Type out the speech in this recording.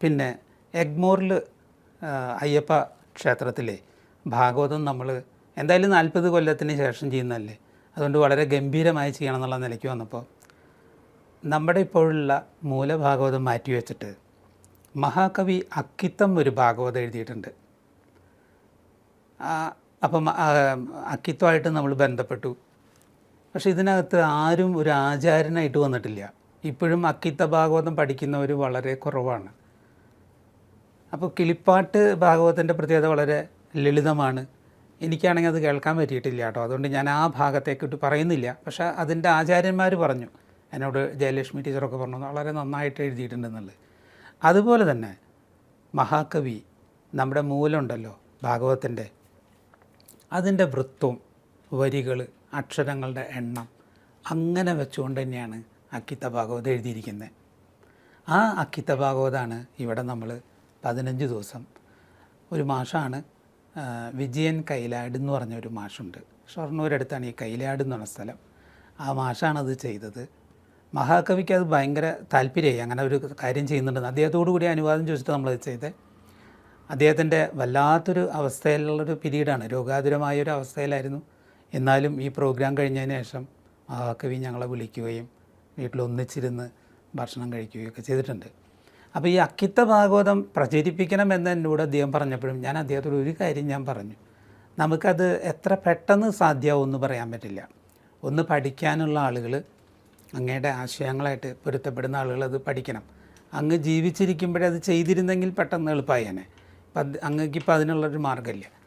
പിന്നെ എഗ്മോറിൽ അയ്യപ്പ ക്ഷേത്രത്തിലെ ഭാഗവതം നമ്മൾ എന്തായാലും 40 കൊല്ലത്തിന് ശേഷം ചെയ്യുന്നതല്ലേ, അതുകൊണ്ട് വളരെ ഗംഭീരമായി ചെയ്യണം എന്നുള്ള നിലയ്ക്ക് വന്നപ്പോൾ നമ്മുടെ ഇപ്പോഴുള്ള മൂലഭാഗവതം മാറ്റിവെച്ചിട്ട് മഹാകവി അക്കിത്തം ഒരു ഭാഗവതം എഴുതിയിട്ടുണ്ട്. അപ്പം അക്കിത്തമായിട്ട് നമ്മൾ ബന്ധപ്പെട്ടു. പക്ഷേ ഇതിനകത്ത് ആരും ഒരു ആചാര്യനായിട്ട് വന്നിട്ടില്ല. ഇപ്പോഴും അക്കിത്ത ഭാഗവതം പഠിക്കുന്നവർ വളരെ കുറവാണ്. അപ്പോൾ കിളിപ്പാട്ട് ഭാഗവതത്തിൻ്റെ പ്രത്യേകത വളരെ ലളിതമാണ്. എനിക്കാണെങ്കിൽ അത് കേൾക്കാൻ പറ്റിയിട്ടില്ല കേട്ടോ, അതുകൊണ്ട് ഞാൻ ആ ഭാഗത്തേക്കിട്ട് പറയുന്നില്ല. പക്ഷേ അതിൻ്റെ ആചാര്യന്മാർ പറഞ്ഞു, എന്നോട് ജയലക്ഷ്മി ടീച്ചറൊക്കെ പറഞ്ഞു വളരെ നന്നായിട്ട് എഴുതിയിട്ടുണ്ടെന്നുള്ളത്. അതുപോലെ തന്നെ മഹാകവി നമ്മുടെ മൂലമുണ്ടല്ലോ ഭാഗവതത്തിൻ്റെ, അതിൻ്റെ വൃത്തവും വരികൾ അക്ഷരങ്ങളുടെ എണ്ണം അങ്ങനെ വെച്ചുകൊണ്ട് തന്നെയാണ് അക്കിത്ത ഭാഗവതം എഴുതിയിരിക്കുന്നത്. ആ അക്കിത്ത ഭാഗവതമാണ് ഇവിടെ നമ്മൾ 15 ദിവസം ഒരു മാഷാണ് വിജയൻ കൈലാട് എന്ന് പറഞ്ഞൊരു മാഷുണ്ട്. ഷൊർണൂരടുത്താണ് ഈ കൈലാട് എന്ന് പറഞ്ഞ സ്ഥലം. ആ മാഷാണത് ചെയ്തത്. മഹാകവിക്ക് അത് ഭയങ്കര താല്പര്യമായി അങ്ങനെ ഒരു കാര്യം ചെയ്യുന്നുണ്ടെന്ന്. അദ്ദേഹത്തോടു കൂടി അനുവാദം ചോദിച്ചിട്ട് നമ്മളത് ചെയ്തത്. അദ്ദേഹത്തിൻ്റെ വല്ലാത്തൊരു അവസ്ഥയിലുള്ളൊരു പീരീഡാണ്, രോഗാതുരമായൊരു അവസ്ഥയിലായിരുന്നു. എന്നാലും ഈ പ്രോഗ്രാം കഴിഞ്ഞതിന് ശേഷം മഹാകവി ഞങ്ങളെ വിളിക്കുകയും വീട്ടിലൊന്നിച്ചിരുന്ന് ഭക്ഷണം കഴിക്കുകയൊക്കെ ചെയ്തിട്ടുണ്ട്. അപ്പോൾ ഈ അക്കിത്ത ഭാഗവതം പ്രചരിപ്പിക്കണമെന്ന് എന്നോട് അദ്ദേഹം പറഞ്ഞപ്പോഴും ഞാൻ അദ്ദേഹത്തോട് ഒരു കാര്യം ഞാൻ പറഞ്ഞു, നമുക്കത് എത്ര പെട്ടെന്ന് സാധ്യമാവുമെന്ന് പറയാൻ പറ്റില്ല. ഒന്ന് പഠിക്കാനുള്ള ആളുകൾ, അങ്ങയുടെ ആശയങ്ങളായിട്ട് പൊരുത്തപ്പെടുന്ന ആളുകൾ അത് പഠിക്കണം. അങ്ങ് ജീവിച്ചിരിക്കുമ്പോഴേ അത് ചെയ്തിരുന്നെങ്കിൽ പെട്ടെന്ന് എളുപ്പമായേനെ. അങ്ങക്കിപ്പോൾ അതിനുള്ളൊരു മാർഗ്ഗമില്ല.